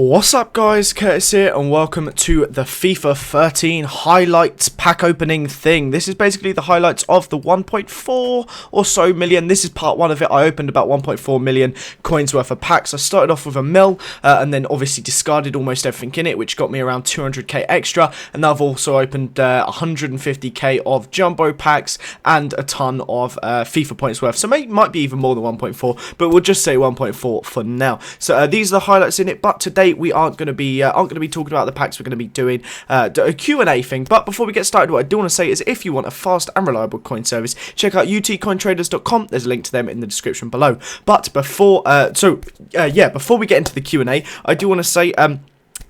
What's up guys, Curtis here and welcome to the FIFA 13 highlights pack opening thing. This is basically the highlights of the 1.4 or so million. This is part one of it. I opened about 1.4 million coins worth of packs. I started off with a mil and then obviously discarded almost everything in it, which got me around 200k extra. And now I've also opened 150k of jumbo packs and a ton of FIFA points worth. So might be even more than 1.4, but we'll just say 1.4 for now. So these are the highlights in it, but today we aren't going to be talking about the packs. We're going to be doing a Q&A thing. But before we get started, what I do want to say is if you want a fast and reliable coin service, check out utcointraders.com. There's a link to them in the description below. But before before we get into the Q&A, I do want to say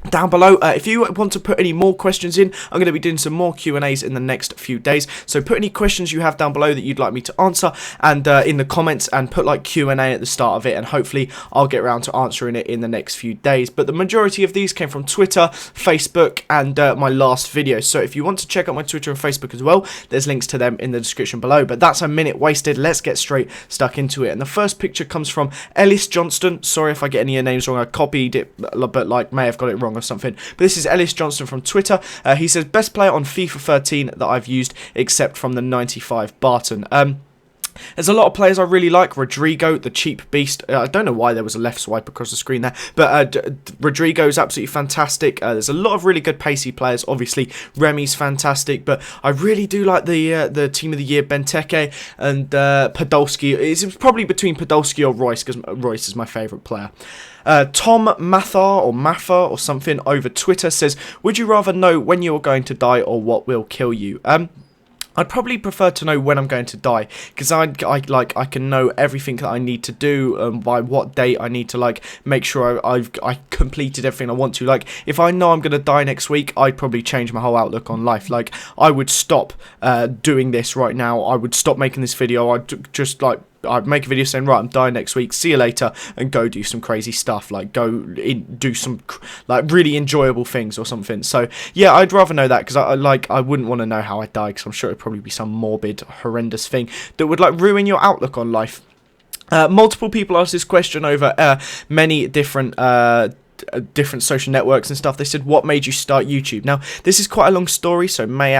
down below, if you want to put any more questions in, I'm going to be doing some more Q&As in the next few days. So put any questions you have down below that you'd like me to answer and in the comments, and put like Q&A at the start of it, and hopefully I'll get around to answering it in the next few days. But the majority of these came from Twitter, Facebook, and my last video. So if you want to check out my Twitter and Facebook as well, there's links to them in the description below. But that's a minute wasted. Let's get straight stuck into it. And the first picture comes from Ellis Johnston. Sorry if I get any of your names wrong. I copied it, but like may have got it wrong or something. But this is Ellis Johnston from Twitter. He says, best player on FIFA 13 that I've used except from the 95 Barton. There's a lot of players I really like. Rodrigo, the cheap beast. I don't know why there was a left swipe across the screen there, but Rodrigo is absolutely fantastic. There's a lot of really good pacey players. Obviously, Remy's fantastic, but I really do like the Team of the Year Benteke and Podolski. It's probably between Podolski or Royce, because Royce is my favourite player. Tom Mathar or Matha or something over Twitter says, would you rather know when you are going to die or what will kill you? I'd probably prefer to know when I'm going to die, because I can know everything that I need to do and by what date I need to like make sure I completed everything I want to. Like if I know I'm going to die next week, I'd probably change my whole outlook on life. Like I would stop doing this right now. I would stop making this video. I'd make a video saying, right, I'm dying next week, see you later, and go do some crazy stuff, like do some like really enjoyable things or something. So yeah, I'd rather know that, because I wouldn't want to know how I die, because I'm sure it'd probably be some morbid, horrendous thing that would like ruin your outlook on life. Multiple people asked this question over many different social networks and stuff. They said, what made you start YouTube? Now this is quite a long story, so may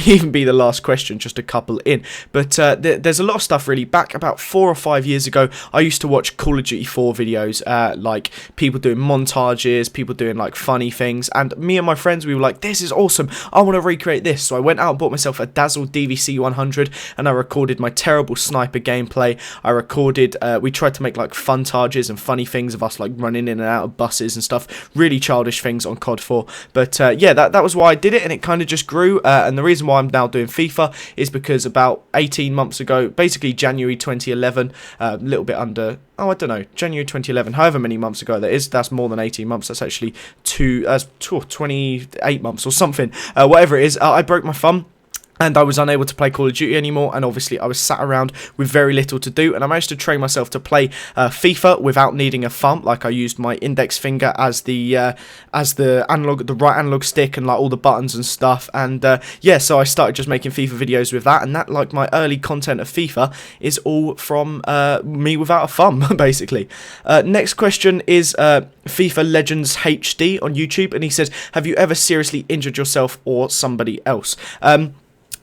even be the last question, just a couple in, but there's a lot of stuff really. Back about 4 or 5 years ago, I used to watch Call of Duty 4 videos, like people doing montages, people doing like funny things, and me and my friends, we were like, this is awesome, I want to recreate this. So I went out and bought myself a Dazzle DVC 100 and I recorded my terrible sniper gameplay. I recorded, we tried to make like funtages and funny things of us like running in and out of buses and stuff, really childish things on COD 4. But yeah, that was why I did it, and it kind of just grew. And the reason why I'm now doing FIFA is because about 18 months ago, basically January 2011, a little bit under, I don't know, January 2011, however many months ago that is, that's more than 18 months, that's actually 28 months or something, whatever it is, I broke my thumb. And I was unable to play Call of Duty anymore, and obviously I was sat around with very little to do, and I managed to train myself to play FIFA without needing a thumb. Like I used my index finger as the analog, the right analog stick, and like all the buttons and stuff. And yeah, so I started just making FIFA videos with that, and that, like, my early content of FIFA is all from me without a thumb, basically. Next question is FIFA Legends HD on YouTube, and he says, have you ever seriously injured yourself or somebody else?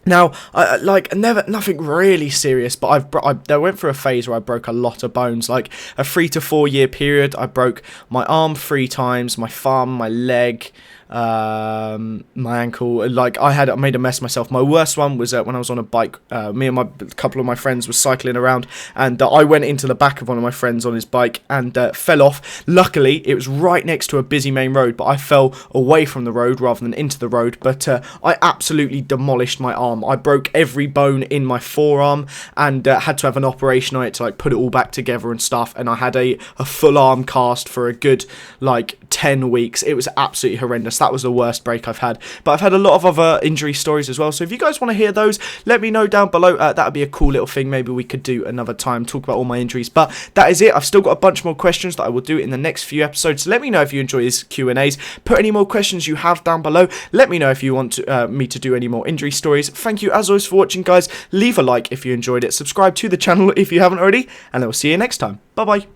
Now, nothing really serious, but I went through a phase where I broke a lot of bones. Like a 3 to 4 year period, I broke my arm 3 times, my thumb, my leg, my ankle. Like I made a mess of myself. My worst one was when I was on a bike. Me and a couple of my friends were cycling around, and I went into the back of one of my friends on his bike and fell off. Luckily, it was right next to a busy main road, but I fell away from the road rather than into the road. But I absolutely demolished my arm. I broke every bone in my forearm and had to have an operation on it to like put it all back together and stuff. And I had a full arm cast for a good like 10 weeks. It was absolutely horrendous. That was the worst break I've had. But I've had a lot of other injury stories as well. So if you guys want to hear those, let me know down below. That would be a cool little thing. Maybe we could do another time, talk about all my injuries. But that is it. I've still got a bunch more questions that I will do in the next few episodes. So let me know if you enjoy these Q&As. Put any more questions you have down below. Let me know if you want me to do any more injury stories. Thank you as always for watching, guys. Leave a like if you enjoyed it. Subscribe to the channel if you haven't already. And I will see you next time. Bye-bye.